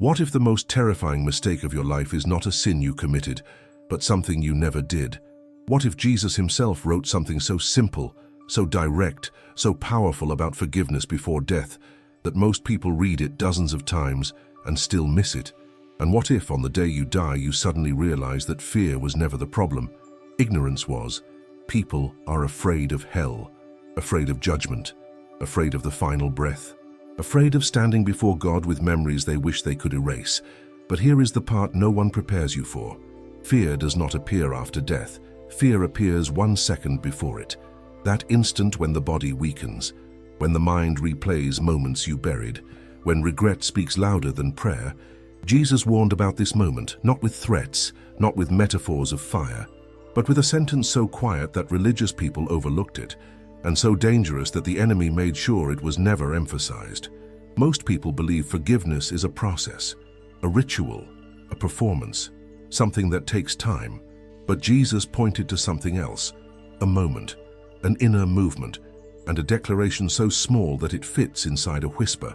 What if the most terrifying mistake of your life is not a sin you committed, but something you never did? What if Jesus himself wrote something so simple, so direct, so powerful about forgiveness before death, that most people read it dozens of times and still miss it? And what if on the day you die you suddenly realize that fear was never the problem? Ignorance was. People are afraid of hell, afraid of judgment, afraid of the final breath, afraid of standing before God with memories they wish they could erase. But here is the part no one prepares you for. Fear does not appear after death. Fear appears 1 second before it. That instant when the body weakens, when the mind replays moments you buried, when regret speaks louder than prayer. Jesus warned about this moment, not with threats, not with metaphors of fire, but with a sentence so quiet that religious people overlooked it, and so dangerous that the enemy made sure it was never emphasized. Most people believe forgiveness is a process, a ritual, a performance, something that takes time. But Jesus pointed to something else, a moment, an inner movement, and a declaration so small that it fits inside a whisper,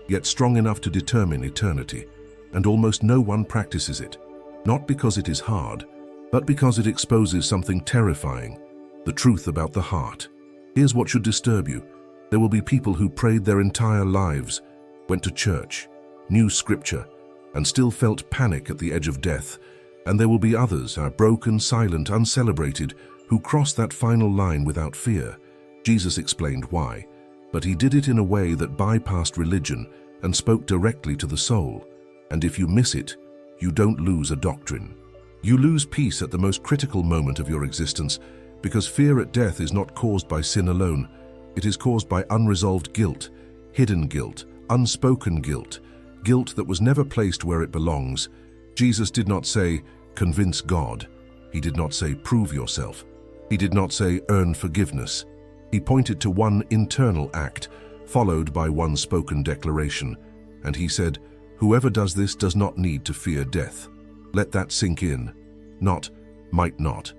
yet strong enough to determine eternity. And almost no one practices it, not because it is hard, but because it exposes something terrifying, the truth about the heart. Here's what should disturb you. There will be people who prayed their entire lives, went to church, knew scripture, and still felt panic at the edge of death. And there will be others, broken, silent, uncelebrated, who crossed that final line without fear. Jesus explained why, but he did it in a way that bypassed religion and spoke directly to the soul. And if you miss it, you don't lose a doctrine. You lose peace at the most critical moment of your existence, because fear at death is not caused by sin alone. It is caused by unresolved guilt, hidden guilt, unspoken guilt, guilt that was never placed where it belongs. Jesus did not say, convince God. He did not say, prove yourself. He did not say, earn forgiveness. He pointed to one internal act, followed by one spoken declaration. And he said, whoever does this does not need to fear death. Let that sink in. Not, might not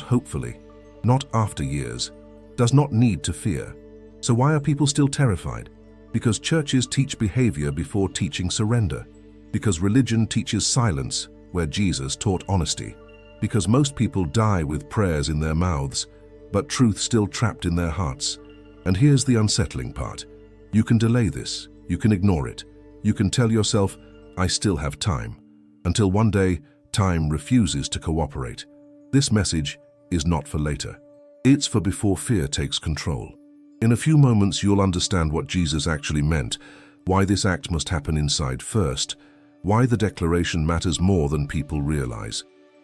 hopefully, not after years, does not need to fear. So why are people still terrified? Because churches teach behavior before teaching surrender. Because religion teaches silence where Jesus taught honesty. Because most people die with prayers in their mouths, but truth still trapped in their hearts. And here's the unsettling part. You can delay this. You can ignore it. You can tell yourself, I still have time. Until one day, time refuses to cooperate. This message is not for later. It's for before fear takes control. In a few moments, you'll understand what Jesus actually meant, why this act must happen inside first, why the declaration matters more than people realize,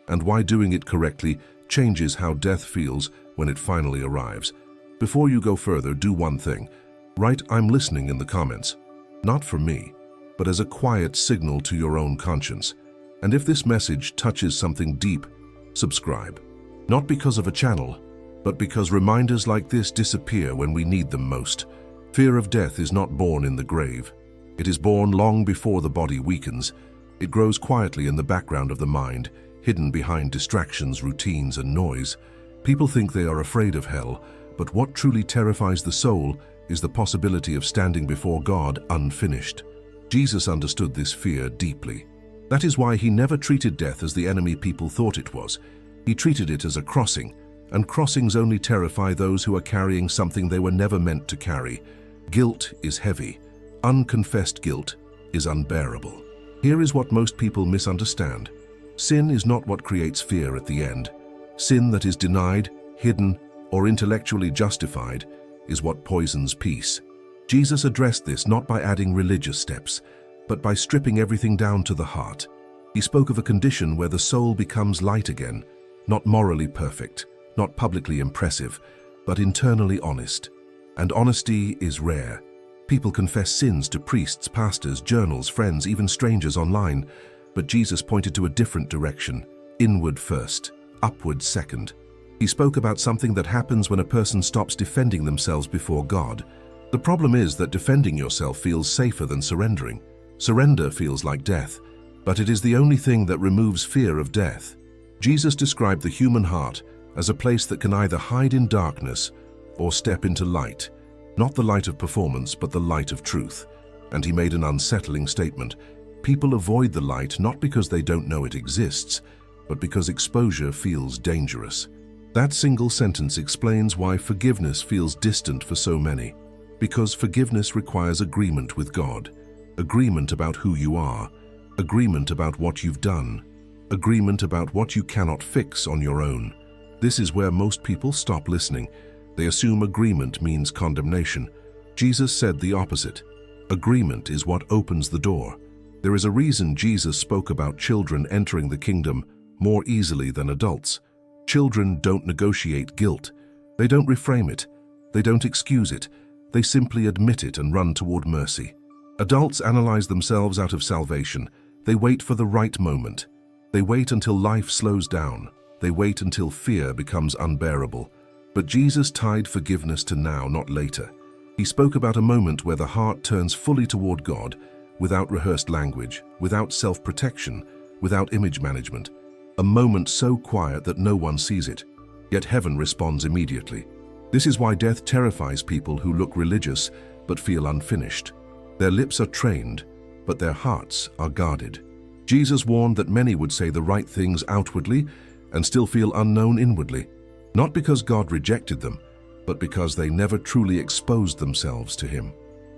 and why doing it correctly changes how death feels when it finally arrives. Before you go further, do one thing. Write "I'm listening" in the comments. Not for me, but as a quiet signal to your own conscience. And if this message touches something deep, subscribe. Not because of a channel, but because reminders like this disappear when we need them most. Fear of death is not born in the grave. It is born long before the body weakens. It grows quietly in the background of the mind, hidden behind distractions, routines, and noise. People think they are afraid of hell, but what truly terrifies the soul is the possibility of standing before God unfinished. Jesus understood this fear deeply. That is why he never treated death as the enemy people thought it was. He treated it as a crossing, and crossings only terrify those who are carrying something they were never meant to carry. Guilt is heavy. Unconfessed guilt is unbearable. Here is what most people misunderstand. Sin is not what creates fear at the end. Sin that is denied, hidden, or intellectually justified is what poisons peace. Jesus addressed this not by adding religious steps, but by stripping everything down to the heart. He spoke of a condition where the soul becomes light again, not morally perfect, not publicly impressive, but internally honest. And honesty is rare. People confess sins to priests, pastors, journals, friends, even strangers online. But Jesus pointed to a different direction, inward first, upward second. He spoke about something that happens when a person stops defending themselves before God. The problem is that defending yourself feels safer than surrendering. Surrender feels like death, but it is the only thing that removes fear of death. Jesus described the human heart as a place that can either hide in darkness or step into light, not the light of performance, but the light of truth. And he made an unsettling statement. People avoid the light not because they don't know it exists, but because exposure feels dangerous. That single sentence explains why forgiveness feels distant for so many. Because forgiveness requires agreement with God, agreement about who you are, agreement about what you've done, agreement about what you cannot fix on your own. This is where most people stop listening. They assume agreement means condemnation. Jesus said the opposite. Agreement is what opens the door. There is a reason Jesus spoke about children entering the kingdom more easily than adults. Children don't negotiate guilt. They don't reframe it. They don't excuse it. They simply admit it and run toward mercy. Adults analyze themselves out of salvation. They wait for the right moment. They wait until life slows down. They wait until fear becomes unbearable. But Jesus tied forgiveness to now, not later. He spoke about a moment where the heart turns fully toward God, without rehearsed language, without self-protection, without image management. A moment so quiet that no one sees it, yet heaven responds immediately. This is why death terrifies people who look religious but feel unfinished. Their lips are trained, but their hearts are guarded. Jesus warned that many would say the right things outwardly and still feel unknown inwardly, not because God rejected them, but because they never truly exposed themselves to Him.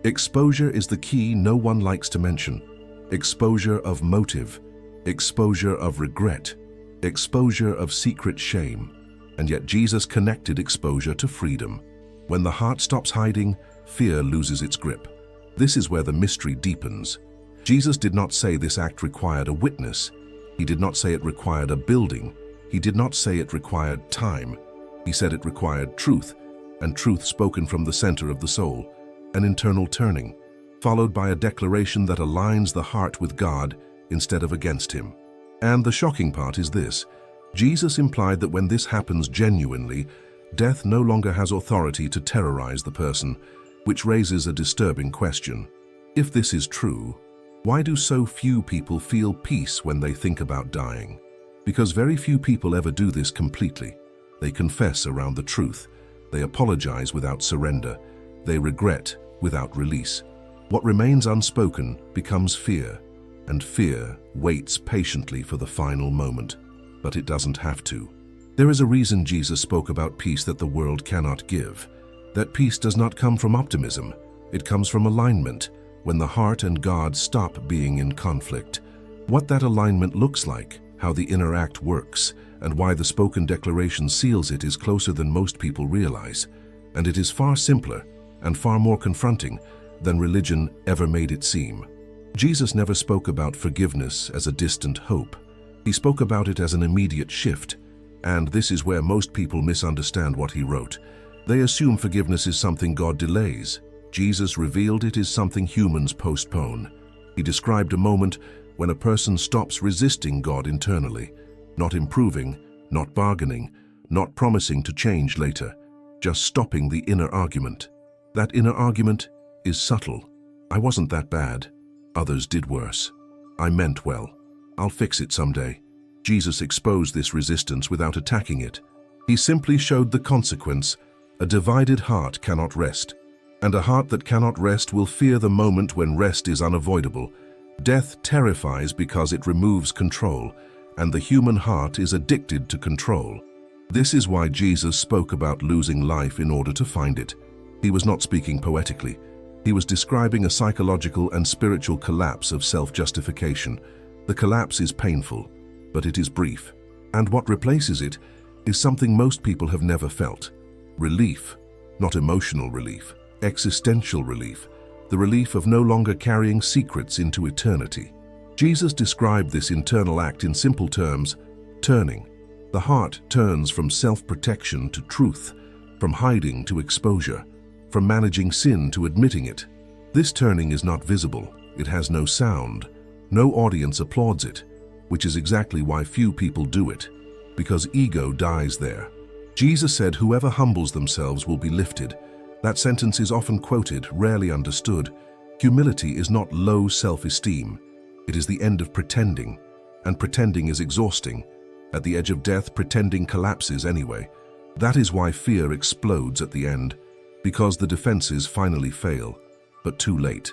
Exposure is the key no one likes to mention. Exposure of motive, exposure of regret, exposure of secret shame. And yet Jesus connected exposure to freedom. When the heart stops hiding, fear loses its grip. This is where the mystery deepens. Jesus did not say this act required a witness. He did not say it required a building. He did not say it required time. He said it required truth, and truth spoken from the center of the soul, an internal turning, followed by a declaration that aligns the heart with God instead of against Him. And the shocking part is this. Jesus implied that when this happens genuinely, death no longer has authority to terrorize the person, which raises a disturbing question. If this is true, why do so few people feel peace when they think about dying? Because very few people ever do this completely. They confess around the truth. They apologize without surrender. They regret without release. What remains unspoken becomes fear, and fear waits patiently for the final moment. But it doesn't have to. There is a reason Jesus spoke about peace that the world cannot give. That peace does not come from optimism. It comes from alignment, when the heart and God stop being in conflict. What that alignment looks like, how the inner act works, and why the spoken declaration seals it is closer than most people realize. And it is far simpler and far more confronting than religion ever made it seem. Jesus never spoke about forgiveness as a distant hope. He spoke about it as an immediate shift. And this is where most people misunderstand what he wrote. They assume forgiveness is something God delays. Jesus revealed it is something humans postpone. He described a moment when a person stops resisting God internally, not improving, not bargaining, not promising to change later, just stopping the inner argument. That inner argument is subtle. I wasn't that bad. Others did worse. I meant well. I'll fix it someday. Jesus exposed this resistance without attacking it. He simply showed the consequence. A divided heart cannot rest, and a heart that cannot rest will fear the moment when rest is unavoidable. Death terrifies because it removes control, and the human heart is addicted to control. This is why Jesus spoke about losing life in order to find it. He was not speaking poetically. He was describing a psychological and spiritual collapse of self-justification. The collapse is painful, but it is brief. And what replaces it is something most people have never felt. Relief, not emotional relief, existential relief, the relief of no longer carrying secrets into eternity. Jesus described this internal act in simple terms: turning. The heart turns from self-protection to truth, from hiding to exposure, from managing sin to admitting it. This turning is not visible. It has no sound. No audience applauds it, which is exactly why few people do it, because ego dies there. Jesus said, "Whoever humbles themselves will be lifted." That sentence is often quoted, rarely understood. Humility is not low self-esteem. It is the end of pretending, and pretending is exhausting. At the edge of death, pretending collapses anyway. That is why fear explodes at the end, because the defenses finally fail, but too late.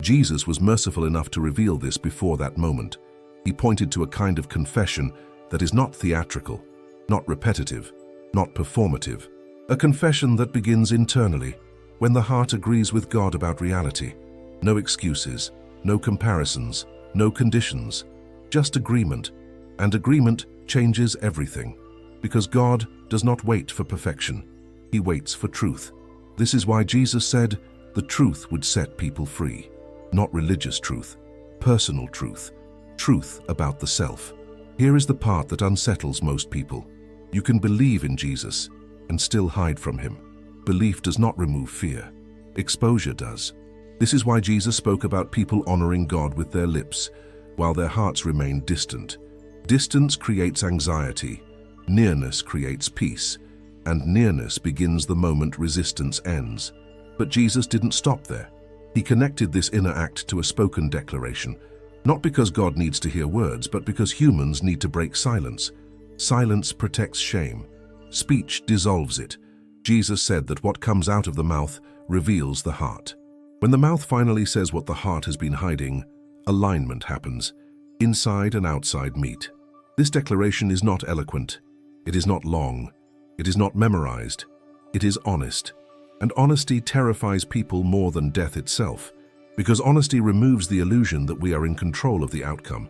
Jesus was merciful enough to reveal this before that moment. He pointed to a kind of confession that is not theatrical, not repetitive, not performative. A confession that begins internally, when the heart agrees with God about reality. No excuses, no comparisons, no conditions, just agreement. And agreement changes everything, because God does not wait for perfection. He waits for truth. This is why Jesus said the truth would set people free. Not religious truth, personal truth, truth about the self. Here is the part that unsettles most people. You can believe in Jesus and still hide from him. Belief does not remove fear. Exposure does. This is why Jesus spoke about people honoring God with their lips, while their hearts remain distant. Distance creates anxiety. Nearness creates peace. And nearness begins the moment resistance ends. But Jesus didn't stop there. He connected this inner act to a spoken declaration, not because God needs to hear words, but because humans need to break silence. Silence protects shame. Speech dissolves it. Jesus said that what comes out of the mouth reveals the heart. When the mouth finally says what the heart has been hiding, alignment happens. Inside and outside meet. This declaration is not eloquent. It is not long. It is not memorized. It is honest. And honesty terrifies people more than death itself, because honesty removes the illusion that we are in control of the outcome.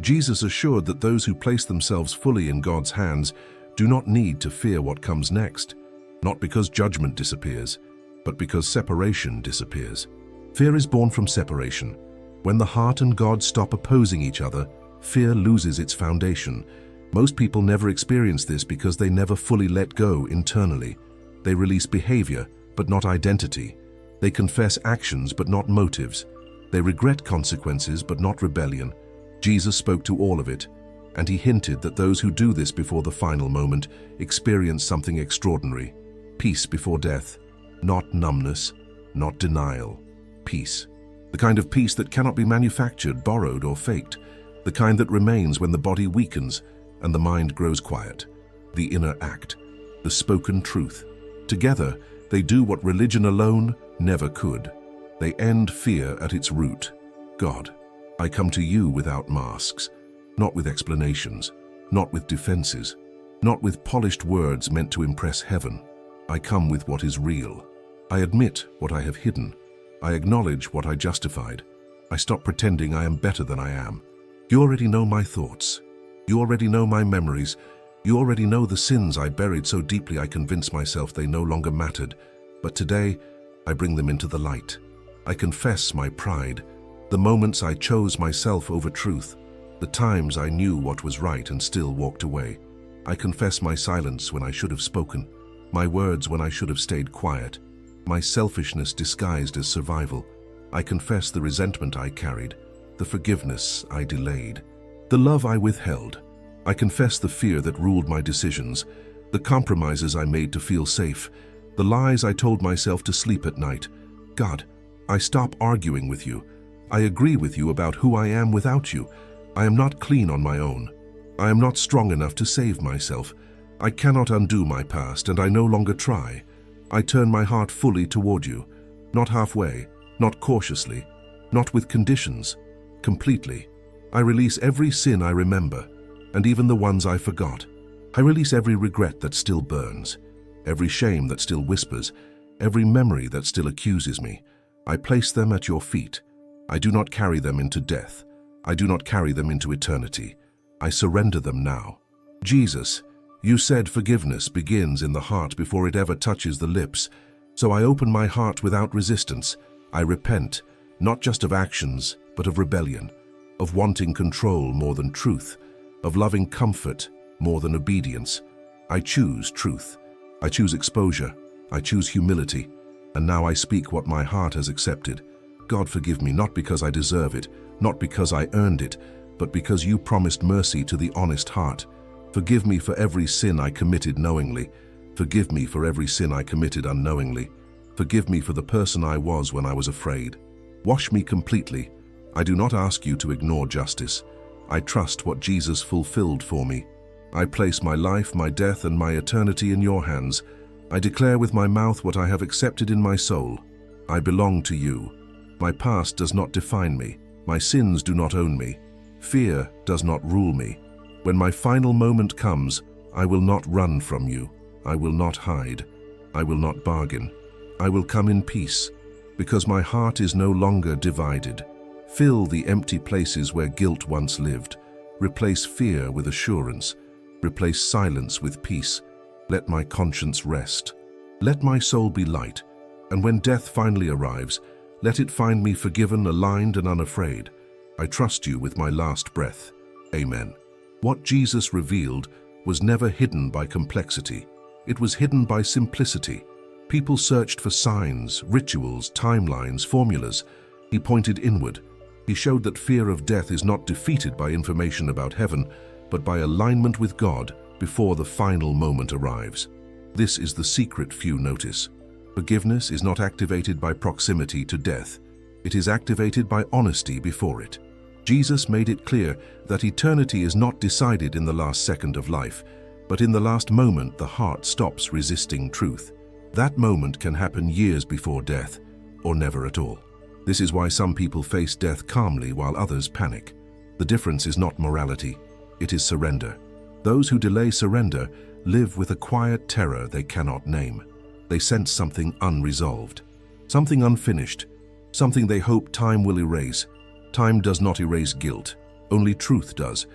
Jesus assured that those who place themselves fully in God's hands do not need to fear what comes next, not because judgment disappears, but because separation disappears. Fear is born from separation. When the heart and God stop opposing each other, fear loses its foundation. Most people never experience this because they never fully let go internally. They release behavior, but not identity. They confess actions, but not motives. They regret consequences, but not rebellion. Jesus spoke to all of it, and he hinted that those who do this before the final moment experience something extraordinary. Peace before death. Not numbness, not denial. Peace. The kind of peace that cannot be manufactured, borrowed, or faked. The kind that remains when the body weakens and the mind grows quiet. The inner act. The spoken truth. Together, they do what religion alone never could. They end fear at its root. God, I come to you without masks, not with explanations, not with defenses, not with polished words meant to impress heaven. I come with what is real. I admit what I have hidden. I acknowledge what I justified. I stop pretending I am better than I am. You already know my thoughts. You already know my memories. You already know the sins I buried so deeply I convinced myself they no longer mattered. But today, I bring them into the light. I confess my pride, the moments I chose myself over truth, the times I knew what was right and still walked away. I confess my silence when I should have spoken, my words when I should have stayed quiet, my selfishness disguised as survival. I confess the resentment I carried, the forgiveness I delayed, the love I withheld. I confess the fear that ruled my decisions, the compromises I made to feel safe, the lies I told myself to sleep at night. God, I stop arguing with you. I agree with you about who I am without you. I am not clean on my own. I am not strong enough to save myself. I cannot undo my past, and I no longer try. I turn my heart fully toward you, not halfway, not cautiously, not with conditions, completely. I release every sin I remember, and even the ones I forgot. I release every regret that still burns, every shame that still whispers, every memory that still accuses me. I place them at your feet. I do not carry them into death. I do not carry them into eternity. I surrender them now. Jesus, you said forgiveness begins in the heart before it ever touches the lips. So I open my heart without resistance. I repent, not just of actions, but of rebellion, of wanting control more than truth, of loving comfort more than obedience. I choose truth. I choose exposure. I choose humility. And now I speak what my heart has accepted. God, forgive me, not because I deserve it, not because I earned it, but because you promised mercy to the honest heart. Forgive me for every sin I committed knowingly. Forgive me for every sin I committed unknowingly. Forgive me for the person I was when I was afraid. Wash me completely. I do not ask you to ignore justice. I trust what Jesus fulfilled for me. I place my life, my death, and my eternity in your hands. I declare with my mouth what I have accepted in my soul. I belong to you. My past does not define me. My sins do not own me. Fear does not rule me. When my final moment comes, I will not run from you. I will not hide. I will not bargain. I will come in peace, because my heart is no longer divided. Fill the empty places where guilt once lived. Replace fear with assurance. Replace silence with peace. Let my conscience rest. Let my soul be light, and when death finally arrives, let it find me forgiven, aligned, and unafraid. I trust you with my last breath. Amen. What Jesus revealed was never hidden by complexity. It was hidden by simplicity. People searched for signs, rituals, timelines, formulas. He pointed inward. He showed that fear of death is not defeated by information about heaven, but by alignment with God before the final moment arrives. This is the secret few notice. Forgiveness is not activated by proximity to death. It is activated by honesty before it. Jesus made it clear that eternity is not decided in the last second of life, but in the last moment the heart stops resisting truth. That moment can happen years before death, or never at all. This is why some people face death calmly while others panic. The difference is not morality, it is surrender. Those who delay surrender live with a quiet terror they cannot name. They sense something unresolved, something unfinished, something they hope time will erase. Time does not erase guilt, only truth does.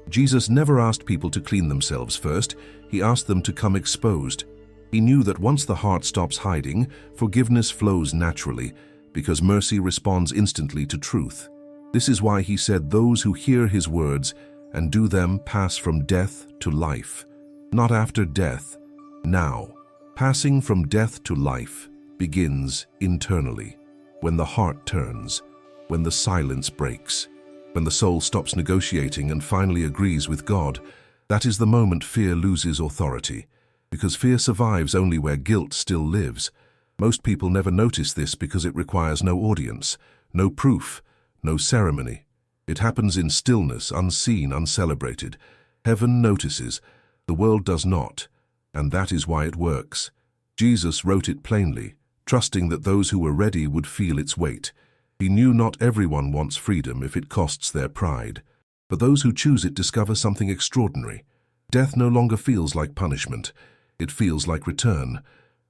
Jesus never asked people to clean themselves first, he asked them to come exposed. He knew that once the heart stops hiding, forgiveness flows naturally, because mercy responds instantly to truth. This is why he said those who hear his words and do them pass from death to life. Not after death, now. Passing from death to life begins internally, when the heart turns, when the silence breaks, when the soul stops negotiating and finally agrees with God. That is the moment fear loses authority, because fear survives only where guilt still lives. Most people never notice this because it requires no audience, no proof, no ceremony. It happens in stillness, unseen, uncelebrated. Heaven notices, the world does not, and that is why it works. Jesus wrote it plainly, trusting that those who were ready would feel its weight. He knew not everyone wants freedom if it costs their pride, but those who choose it discover something extraordinary. Death no longer feels like punishment, it feels like return,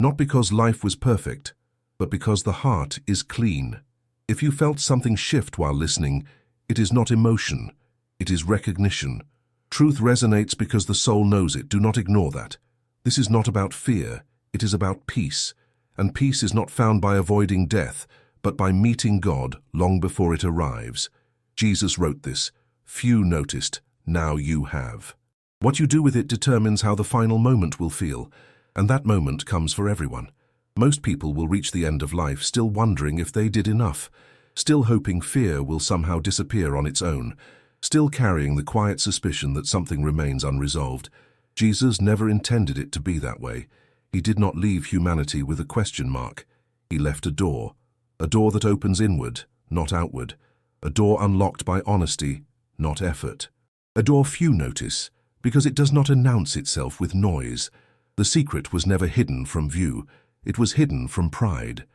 not because life was perfect, but because the heart is clean. If you felt something shift while listening, it is not emotion, it is recognition. Truth resonates because the soul knows it. Do not ignore that. This is not about fear, it is about peace. And peace is not found by avoiding death, but by meeting God long before it arrives. Jesus wrote this. Few noticed, now you have. What you do with it determines how the final moment will feel, and that moment comes for everyone. Most people will reach the end of life still wondering if they did enough, still hoping fear will somehow disappear on its own, still carrying the quiet suspicion that something remains unresolved. Jesus never intended it to be that way. He did not leave humanity with a question mark. He left a door that opens inward, not outward, a door unlocked by honesty, not effort. A door few notice, because it does not announce itself with noise. The secret was never hidden from view, it was hidden from pride.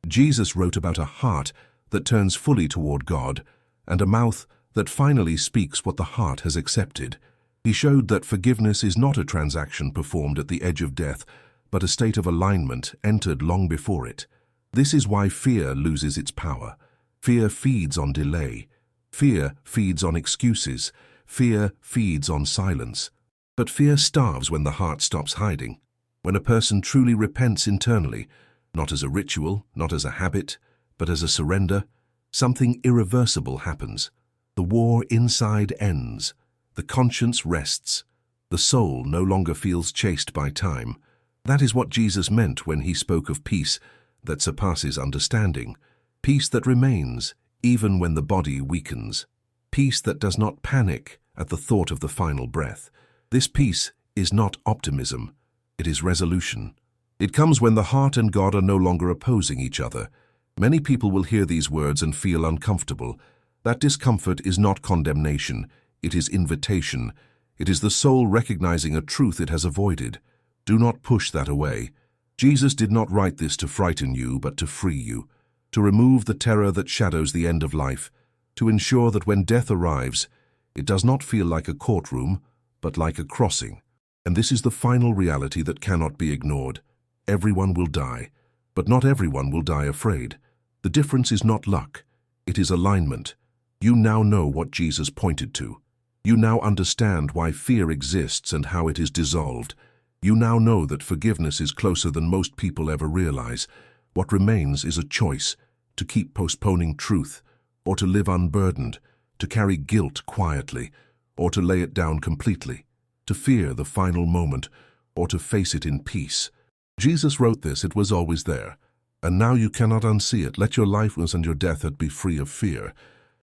Jesus wrote about a heart that turns fully toward God, and a mouth that finally speaks what the heart has accepted. He showed that forgiveness is not a transaction performed at the edge of death, but a state of alignment entered long before it. This is why fear loses its power. Fear feeds on delay. Fear feeds on excuses. Fear feeds on silence. But fear starves when the heart stops hiding. When a person truly repents internally, not as a ritual, not as a habit, but as a surrender, something irreversible happens. The war inside ends. The conscience rests. The soul no longer feels chased by time. That is what Jesus meant when he spoke of peace that surpasses understanding. Peace that remains even when the body weakens. Peace that does not panic at the thought of the final breath. This peace is not optimism, it is resolution. It comes when the heart and God are no longer opposing each other. Many people will hear these words and feel uncomfortable. That discomfort is not condemnation, it is invitation. It is the soul recognizing a truth it has avoided. Do not push that away. Jesus did not write this to frighten you, but to free you. to remove the terror that shadows the end of life, to ensure that when death arrives, it does not feel like a courtroom, but like a crossing. And this is the final reality that cannot be ignored. Everyone will die, but not everyone will die afraid. The difference is not luck, it is alignment. You now know what Jesus pointed to. You now understand why fear exists and how it is dissolved. You now know that forgiveness is closer than most people ever realize. What remains is a choice, to keep postponing truth, or to live unburdened, to carry guilt quietly, or to lay it down completely, to fear the final moment, or to face it in peace. Jesus wrote this, it was always there. And now you cannot unsee it. Let your life and your death be free of fear.